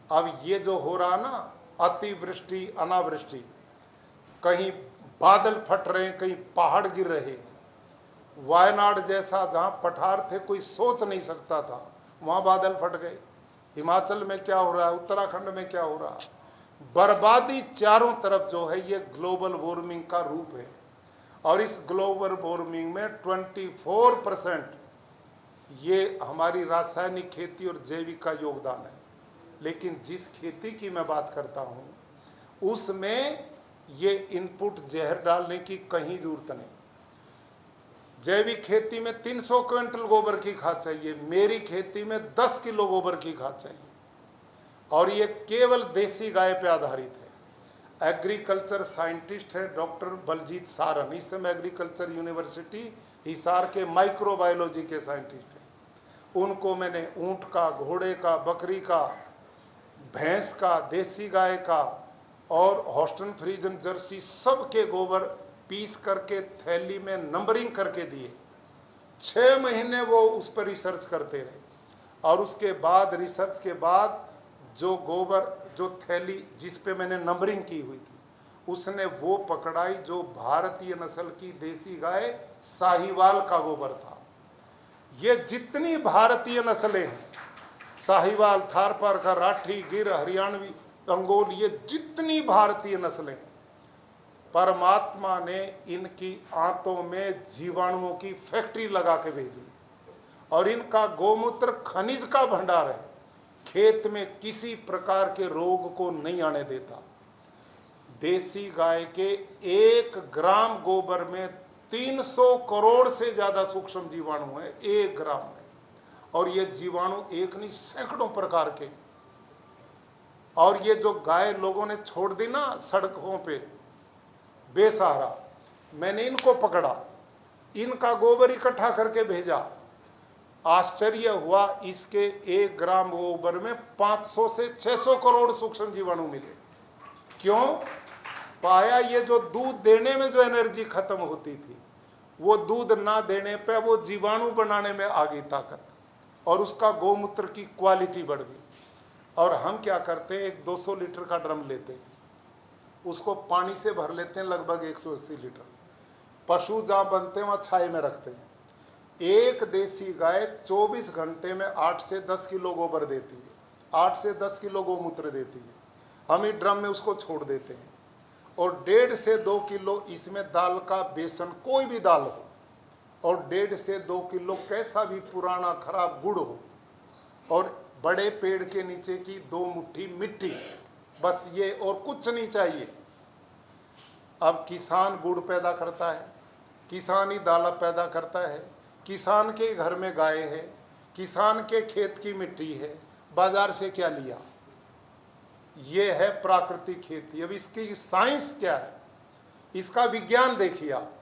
अब ये जो हो रहा ना, अतिवृष्टि अनावृष्टि, कहीं बादल फट रहे हैं, कहीं पहाड़ गिर रहे हैं। वायनाड जैसा जहाँ पठार थे कोई सोच नहीं सकता था, वहाँ बादल फट गए। हिमाचल में क्या हो रहा है, उत्तराखंड में क्या हो रहा है, बर्बादी चारों तरफ जो है, ये ग्लोबल वार्मिंग का रूप है। और इस ग्लोबल वार्मिंग में 24% ये हमारी रासायनिक खेती और जैविक का योगदान है। लेकिन जिस खेती की मैं बात करता हूँ उसमें ये इनपुट जहर डालने की कहीं जरूरत नहीं। जैविक खेती में 300 क्विंटल गोबर की खाद चाहिए, मेरी खेती में 10 किलो गोबर की खाद चाहिए, और ये केवल देसी गाय पे आधारित है। एग्रीकल्चर साइंटिस्ट है डॉक्टर बलजीत सारन, इस समय एग्रीकल्चर यूनिवर्सिटी हिसार के माइक्रोबायोलॉजी के साइंटिस्ट हैं। उनको मैंने ऊंट का, घोड़े का, बकरी का, भैंस का, देसी गाय का और हॉस्टन फ्रीजन जर्सी सब के गोबर पीस करके थैली में नंबरिंग करके दिए। 6 महीने वो उस पर रिसर्च करते रहे, और उसके बाद रिसर्च के बाद जो गोबर, जो थैली जिस पे मैंने नंबरिंग की हुई थी, उसने वो पकड़ाई जो भारतीय नस्ल की देसी गाय साहिवाल का गोबर था। ये जितनी भारतीय नस्लें हैं, साहिवाल, थारपारकर, राठी, गिर, हरियाणवी, अंगोल, ये जितनी भारतीय नस्लें हैं, परमात्मा ने इनकी आंतों में जीवाणुओं की फैक्ट्री लगा के भेजी, और इनका गोमूत्र खनिज का भंडार है, खेत में किसी प्रकार के रोग को नहीं आने देता। देसी गाय के 1 ग्राम गोबर में 300 करोड़ से ज्यादा सूक्ष्म जीवाणु हैं 1 ग्राम में, और ये जीवाणु एक नहीं सैकड़ों प्रकार के। और ये जो गाय लोगों ने छोड़ दी ना सड़कों पे बेसहारा, मैंने इनको पकड़ा, इनका गोबर इकट्ठा करके भेजा। आश्चर्य हुआ, इसके 1 ग्राम गोबर में 500 से 600 करोड़ सूक्ष्म जीवाणु मिले। क्यों? पाया ये जो दूध देने में जो एनर्जी खत्म होती थी, वो दूध ना देने पे वो जीवाणु बनाने में आ गई ताकत, और उसका गोमूत्र की क्वालिटी बढ़ गई। और हम क्या करते हैं, एक 200 लीटर का ड्रम लेते हैं, उसको पानी से भर लेते हैं लगभग 180 लीटर। पशु जहाँ बनते हैं वहाँ छाए में रखते हैं। एक देसी गाय 24 घंटे में 8 से 10 किलो गोबर देती है, 8 से 10 किलो गोमूत्र देती है। हम ही ड्रम में उसको छोड़ देते हैं, और 1.5 से 2 किलो इसमें दाल का बेसन, कोई भी दाल हो, और 1.5 से 2 किलो कैसा भी पुराना खराब गुड़ हो, और बड़े पेड़ के नीचे की 2 मुट्ठी मिट्टी, बस ये, और कुछ नहीं चाहिए। अब किसान गुड़ पैदा करता है, किसान ही दाल पैदा करता है, किसान के घर में गाय है, किसान के खेत की मिट्टी है, बाजार से क्या लिया? ये है प्राकृतिक खेती। अब इसकी साइंस क्या है, इसका विज्ञान देखिए आप।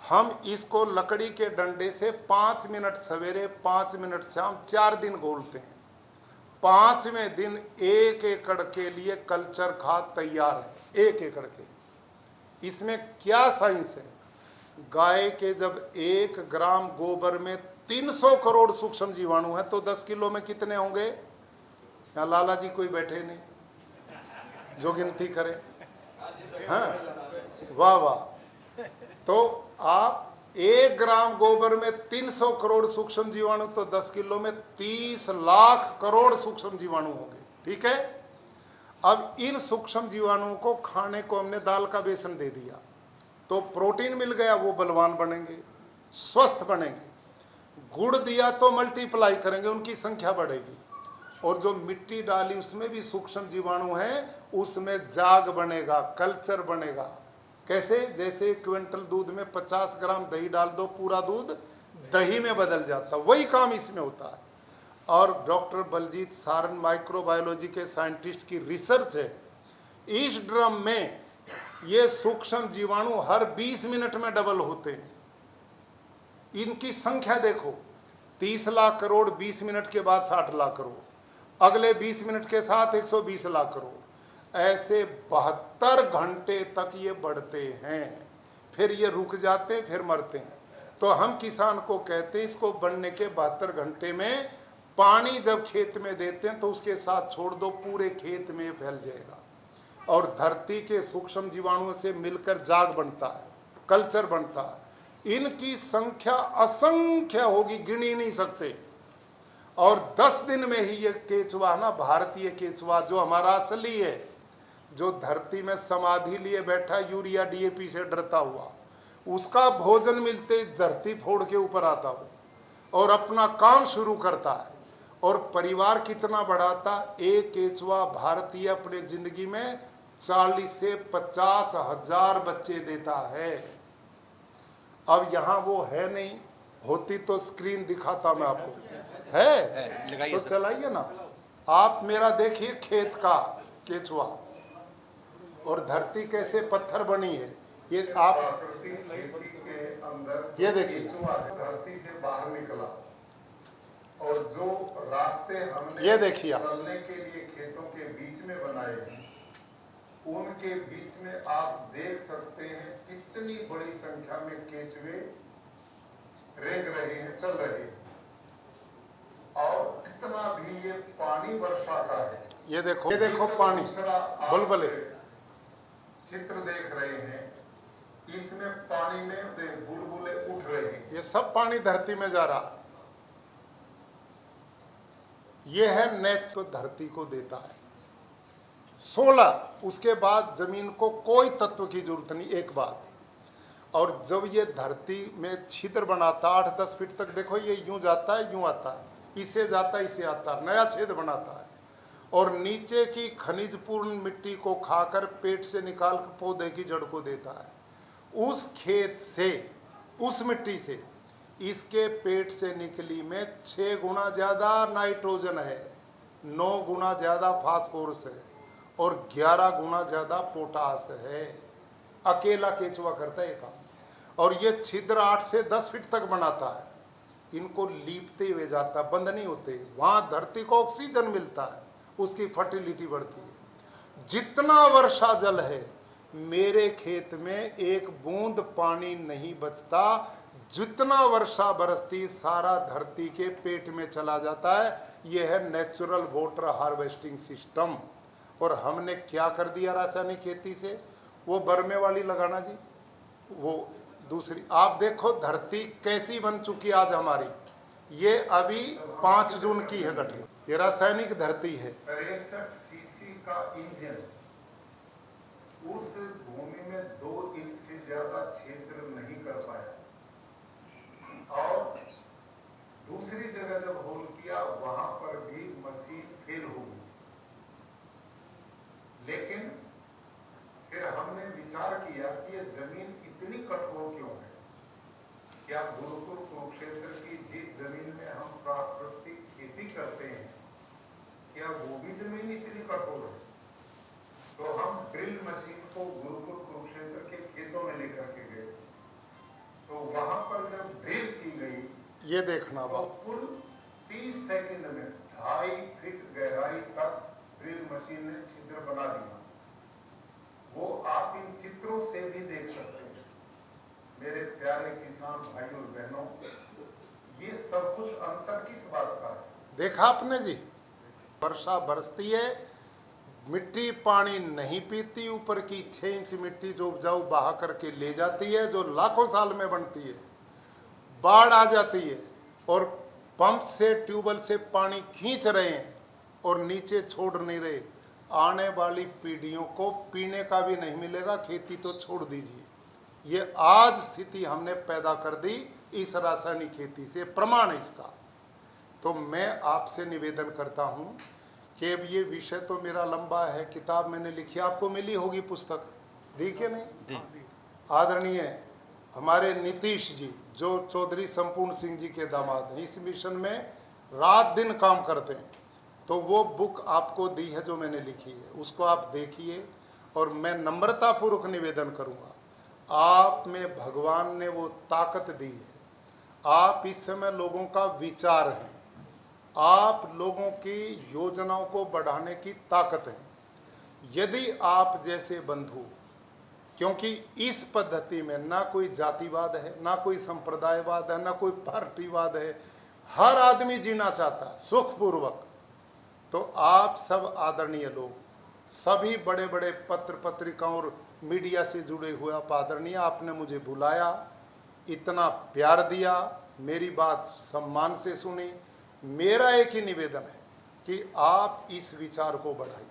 हम इसको लकड़ी के डंडे से 5 मिनट सवेरे, 5 मिनट शाम, 4 दिन घोलते हैं। 5वें दिन 1 एकड़ के लिए कल्चर खाद तैयार है, 1 एकड़ के लिए। इसमें क्या साइंस है? गाय के जब 1 ग्राम गोबर में 300 करोड़ सूक्ष्म जीवाणु है, तो 10 किलो में कितने होंगे? यहाँ लाला जी कोई बैठे नहीं जो गिनती करे। हाँ, वाह वाह। तो आप 1 ग्राम गोबर में 300 करोड़ सूक्ष्म जीवाणु, तो 10 किलो में 30 लाख करोड़ सूक्ष्म जीवाणु होंगे। ठीक है। अब इन सूक्ष्म जीवाणुओं को खाने को हमने दाल का बेसन दे दिया, तो प्रोटीन मिल गया, वो बलवान बनेंगे, स्वस्थ बनेंगे। गुड़ दिया तो मल्टीप्लाई करेंगे, उनकी संख्या बढ़ेगी। और जो मिट्टी डाली उसमें भी सूक्ष्म जीवाणु हैं, उसमें जाग बनेगा, कल्चर बनेगा। कैसे? जैसे 1 क्विंटल दूध में 50 ग्राम दही डाल दो, पूरा दूध दही में बदल जाता, वही काम इसमें होता है। और डॉक्टर बलजीत सारन माइक्रोबायोलॉजी के साइंटिस्ट की रिसर्च है, इस ड्रम में ये सूक्ष्म जीवाणु हर 20 मिनट में डबल होते हैं। इनकी संख्या देखो, 30 लाख करोड़, 20 मिनट के बाद 60 लाख करोड़, अगले 20 मिनट के साथ 120 लाख करोड़, ऐसे 72 घंटे तक ये बढ़ते हैं, फिर ये रुक जाते हैं, फिर मरते हैं। तो हम किसान को कहते हैं इसको बढ़ने के 72 घंटे में पानी जब खेत में देते हैं तो उसके साथ छोड़ दो, पूरे खेत में फैल जाएगा और धरती के सूक्ष्म जीवाणुओं से मिलकर जाग बनता है, कल्चर बनता है। इनकी संख्या असंख्य होगी, गिन ही नहीं सकते। और 10 दिन में ही ये केचुआ ना, भारतीय केचुआ जो हमारा असली है, जो धरती में समाधि लिए बैठा यूरिया डीएपी से डरता हुआ, उसका भोजन मिलते ही धरती फोड़ के ऊपर आता हो और अपना काम शुरू करता है। और परिवार कितना बढ़ाता, एक केचुआ भारतीय अपने जिंदगी में 40 से 50 हजार बच्चे देता है। अब यहाँ वो है नहीं, होती तो स्क्रीन दिखाता मैं आपको। है तो चलाइए ना आप, मेरा देखिए खेत का केचुआ और धरती कैसे पत्थर बनी है। ये आप खेती के अंदर ये देखिए, धरती से बाहर निकला और जो रास्ते हमने ये देखिए चलने के लिए खेतों के बीच में बनाए हैं, उनके बीच में आप देख सकते हैं कितनी बड़ी संख्या में केचुए रेंग रहे हैं, चल रहे हैं। और इतना भी ये पानी वर्षा का है। ये देखो पानी, बुलबुले चित्र देख रहे हैं, इसमें पानी में बुलबुले उठ रहे हैं। ये सब पानी धरती में जा रहा। ये है नेचर, धरती को देता है 16। उसके बाद जमीन को कोई तत्व की जरूरत नहीं, एक बात। और जब ये धरती में छिद्र बनाता 8-10 फीट तक, देखो ये यूं जाता है, यूं आता है, इसे जाता है, इसे आता है, नया छेद बनाता है। और नीचे की खनिजपूर्ण मिट्टी को खाकर पेट से निकाल कर पौधे की जड़ को देता है। उस खेत से, उस मिट्टी से इसके पेट से निकली में 6 गुना ज़्यादा नाइट्रोजन है, 9 गुना ज़्यादा फास्फोरस है और 11 गुना ज़्यादा पोटास है। अकेला केचुआ करता है ये काम। और ये छिद्र 8 से 10 फीट तक बनाता है। इनको लीपते हुए जाता, बंद नहीं होते। वहाँ धरती को ऑक्सीजन मिलता है, उसकी फर्टिलिटी बढ़ती है। जितना वर्षा जल है, मेरे खेत में एक बूंद पानी नहीं बचता। जितना वर्षा बरसती सारा धरती के पेट में चला जाता है। यह है नेचुरल वाटर हार्वेस्टिंग सिस्टम। और हमने क्या कर दिया रासायनिक खेती से, वो बरमे वाली लगाना जी, वो दूसरी। आप देखो धरती कैसी बन चुकी आज हमारी। ये अभी 5 जून की है घटना, ये रासायनिक धरती है। 63 सीसी का इंजन उस भूमि में 2 इंच से ज्यादा क्षेत्र नहीं कर पाया। और दूसरी जगह जब होल किया, वहां पर भी मशीन फेल हो गई। लेकिन फिर हमने विचार किया कि यह जमीन इतनी कठोर क्यों है। क्या गुरुकुल कुरुक्षेत्र की जिस जमीन में हम प्राकृतिक खेती करते हैं, क्या वो भी जमीन इतनी कठोर है? तो हम ड्रिल मशीन को गुरुकुल कुरुक्षेत्र के खेतों में लेकर के गए। तो वहां पर जब ड्रिल की गई, ये देखना तो कुल 30 सेकंड में 2.5 फीट गहराई तक ड्रिल मशीन ने छिद्र बना दिया। वो आप इन चित्रों से भी देख सकते हैं। मेरे प्यारे किसान भाई और बहनों, ये सब कुछ अंतर किस बात का है? देखा आपने जी, वर्षा बरसती है, मिट्टी पानी नहीं पीती, ऊपर की 6 इंच मिट्टी जो उपजाऊ बहा करके ले जाती है, जो लाखों साल में बनती है। बाढ़ आ जाती है और पंप से, ट्यूबवेल से पानी खींच रहे हैं और नीचे छोड़ नहीं रहे। आने वाली पीढ़ियों को पीने का भी नहीं मिलेगा, खेती तो छोड़ दीजिए। ये आज स्थिति हमने पैदा कर दी इस रासायनिक खेती से, प्रमाण है इसका। तो मैं आपसे निवेदन करता हूँ कि अब ये विषय तो मेरा लंबा है, किताब मैंने लिखी, आपको मिली होगी पुस्तक, देखिए नहीं? आदरणीय हमारे नीतीश जी, जो चौधरी संपूर्ण सिंह जी के दामाद हैं, इस मिशन में रात दिन काम करते हैं। तो वो बुक आपको दी है जो मैंने लिखी है, उसको आप देखिए। और मैं नम्रतापूर्वक निवेदन करूँगा, आप में भगवान ने वो ताकत दी है। आप इस समय लोगों का विचार हैं, आप लोगों की योजनाओं को बढ़ाने की ताकत है। यदि आप जैसे बंधु, क्योंकि इस पद्धति में ना कोई जातिवाद है, ना कोई संप्रदायवाद है, ना कोई पार्टीवाद है, हर आदमी जीना चाहता है सुखपूर्वक। तो आप सब आदरणीय लोग, सभी बड़े बड़े पत्र पत्रिकाओं और मीडिया से जुड़े हुए आप आदरणीय, आपने मुझे बुलाया, इतना प्यार दिया, मेरी बात सम्मान से सुनी। मेरा एक ही निवेदन है कि आप इस विचार को बढ़ाइए।